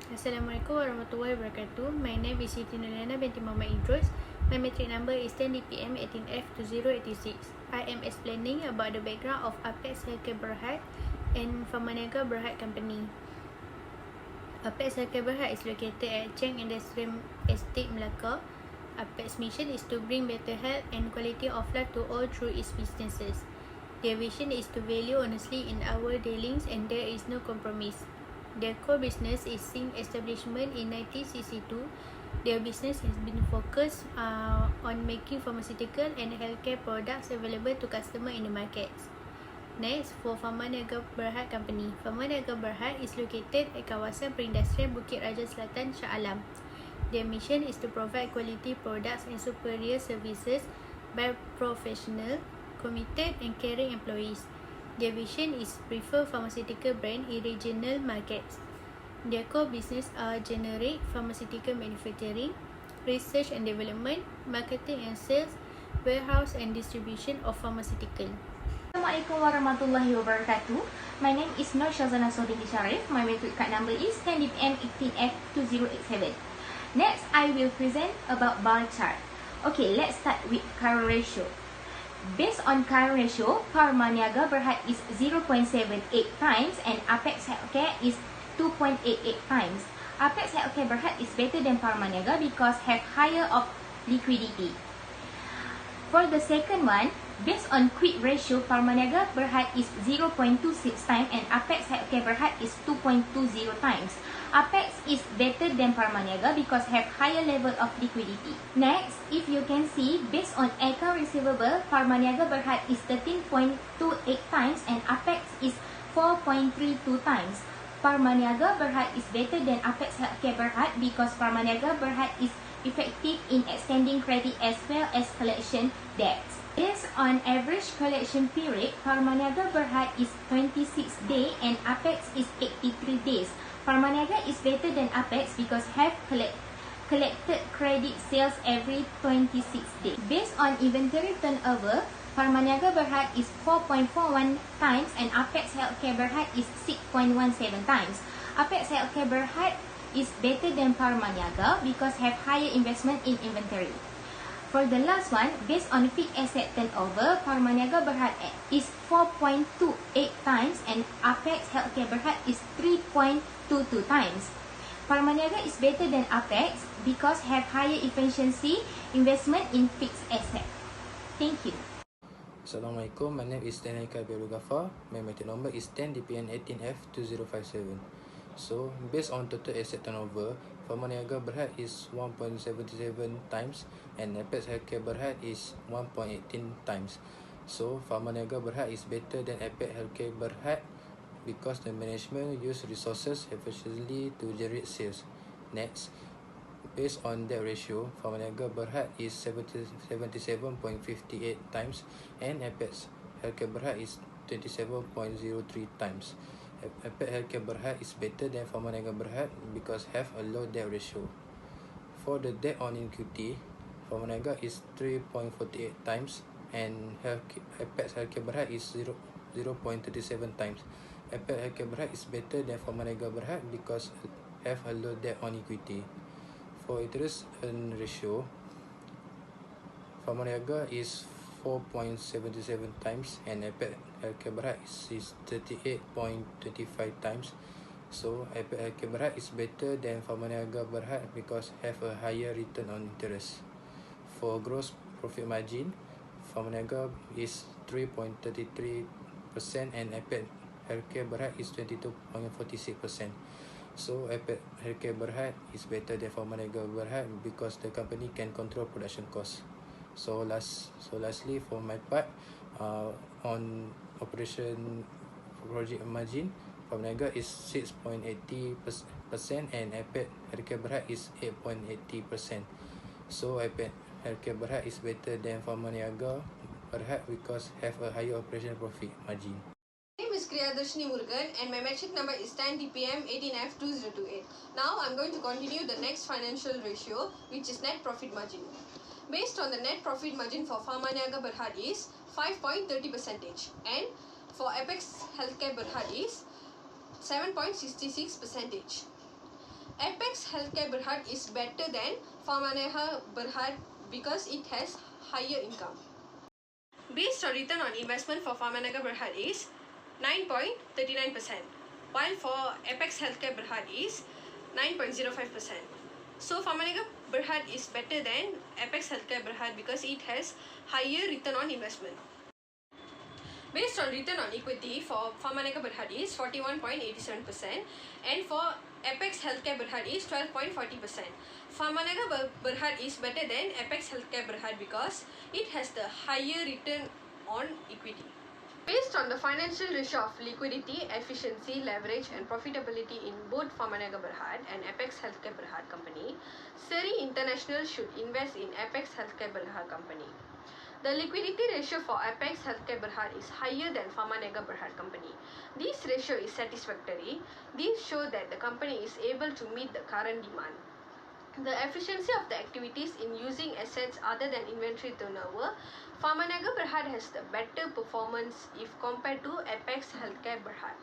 Assalamualaikum warahmatullahi wabarakatuh. My name is Siti Nurliana binti Muhammad Idrus. My metric number is 10DPM 18F2086. I am explaining about the background of Apex Healthcare Berhad and Pharmaniaga Berhad Company. Apex Healthcare Berhad is located at Cheng Industrial Estate, Melaka. Apex mission is to bring better health and quality of life to all through its businesses. Their vision is to value honestly in our dealings and there is no compromise. Their core business is since establishment in 1962. Their business has been focused on making pharmaceutical and healthcare products available to customers in the markets. Next, for Pharmaniaga Berhad Company. Pharmaniaga Berhad is located at kawasan perindustrian Bukit Raja Selatan, Shah Alam. Their mission is to provide quality products and superior services by professional, committed and caring employees. Their vision is prefer pharmaceutical brand in regional markets. Their core business are generic pharmaceutical manufacturing, research and development, marketing and sales, warehouse and distribution of pharmaceutical. Assalamualaikum warahmatullahi wabarakatuh. My name is Nur Shazana Sodiki Sharif. My metric card number is 10DPM 18F2087. Next, I will present about bar chart. Okay, let's start with current ratio. Based on current ratio, Pharmaniaga Berhad is 0.78 times and Apex Healthcare is 2.88 times. Apex Healthcare Berhad is better than Pharmaniaga because have higher of liquidity. For the second one, based on quick ratio, Pharmaniaga Berhad is 0.26 times and Apex Healthcare Berhad is 2.20 times. Apex is better than Pharmaniaga because have higher level of liquidity. Next, if you can see, based on account receivable, Pharmaniaga Berhad is 13.28 times and Apex is 4.32 times. Pharmaniaga Berhad is better than Apex Healthcare Berhad because Pharmaniaga Berhad is effective in extending credit as well as collection debts. Based on average collection period, Pharmaniaga Berhad is 26 days and Apex is 83 days. Pharmaniaga is better than Apex because have collected credit sales every 26 days. Based on inventory turnover, Pharmaniaga Berhad is 4.41 times and Apex Healthcare Berhad is 6.17 times. Apex Healthcare Berhad is better than Pharmaniaga because have higher investment in inventory. For the last one, based on fixed asset turnover, Pharmaniaga Berhad is 4.28 times and Apex Healthcare Berhad is 3.22 times. Pharmaniaga is better than Apex because have higher efficiency investment in fixed asset. Thank you. Assalamualaikum, my name is Danika Abdul Ghaffar. My metric number is 10DPN 18F2057. So, based on total asset turnover, Pharmaniaga Berhad is 1.77 times and Apex Healthcare Berhad is 1.18 times. So, Pharmaniaga Berhad is better than Apex Healthcare Berhad because the management use resources efficiently to generate sales. Next, based on that ratio, Pharmaniaga Berhad is 77.58 times and Apex Healthcare Berhad is 27.03 times. Apex Healthcare Berhad is better than Pharmaniaga Berhad because have a low debt ratio. For the debt on equity, Pharmaniaga is 3.48 times and Apex Healthcare Berhad is 0.37 times. Apex Healthcare Berhad is better than Pharmaniaga Berhad because have a low debt on equity. For interest earn ratio, Pharmaniaga is 4.77 times and Apex Healthcare Berhad is 38.25 times. So Apex Healthcare Berhad is better than Pharmaniaga Berhad because have a higher return on interest. For gross profit margin, Pharmaniaga is 3.33% and Apex Healthcare Berhad is 22.46%. So Apex Healthcare Berhad is better than Pharmaniaga Berhad because the company can control production costs. So lastly for my part, on operation project margin, Pharmaniaga is 6.80% and Apex Healthcare Berhad is 8.80%. So Apex Healthcare Berhad is better than Pharmaniaga Berhad because have a higher operation profit margin. My name is Kriyadarshini Murugan and my metric number is 10DPM 18F2028. Now I'm going to continue the next financial ratio, which is net profit margin. Based on the net profit margin for Pharmaniaga Berhad is 5.30% and for Apex Healthcare Berhad is 7.66%. Apex Healthcare Berhad is better than Pharmanega Berhad because it has higher income. Based on return on investment for Pharmanega Berhad is 9.39%, while for Apex Healthcare Berhad is 9.05%. So Pharmanega Berhad is better than Apex Healthcare Berhad because it has higher return on investment. Based on return on equity for Pharmanega Berhad is 41.87% and for Apex Healthcare Berhad is 12.40%. Pharmanega Berhad is better than Apex Healthcare Berhad because it has the higher return on equity. Based on the financial ratio of liquidity, efficiency, leverage and profitability in both Pharmanega Berhad and Apex Healthcare Berhad Company, Seri International should invest in Apex Healthcare Berhad Company. The liquidity ratio for Apex Healthcare Berhad is higher than Pharmanega Berhad Company. This ratio is satisfactory. These show that the company is able to meet the current demand. The efficiency of the activities in using assets other than inventory turnover, Pharmanega Berhad has the better performance if compared to Apex Healthcare Berhad.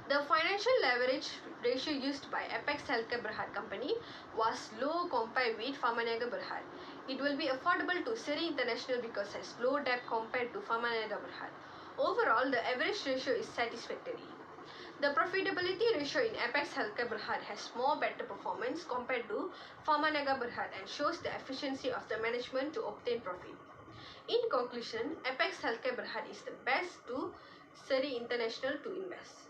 The financial leverage ratio used by Apex Healthcare Berhad Company was low compared with Pharmanega Berhad. It will be affordable to Seri International because it has low debt compared to Pharmanega Berhad. Overall, the average ratio is satisfactory. The profitability ratio in Apex Healthcare Berhad has more better performance compared to Pharmanega Berhad and shows the efficiency of the management to obtain profit. In conclusion, Apex Healthcare Berhad is the best to Seri International to invest.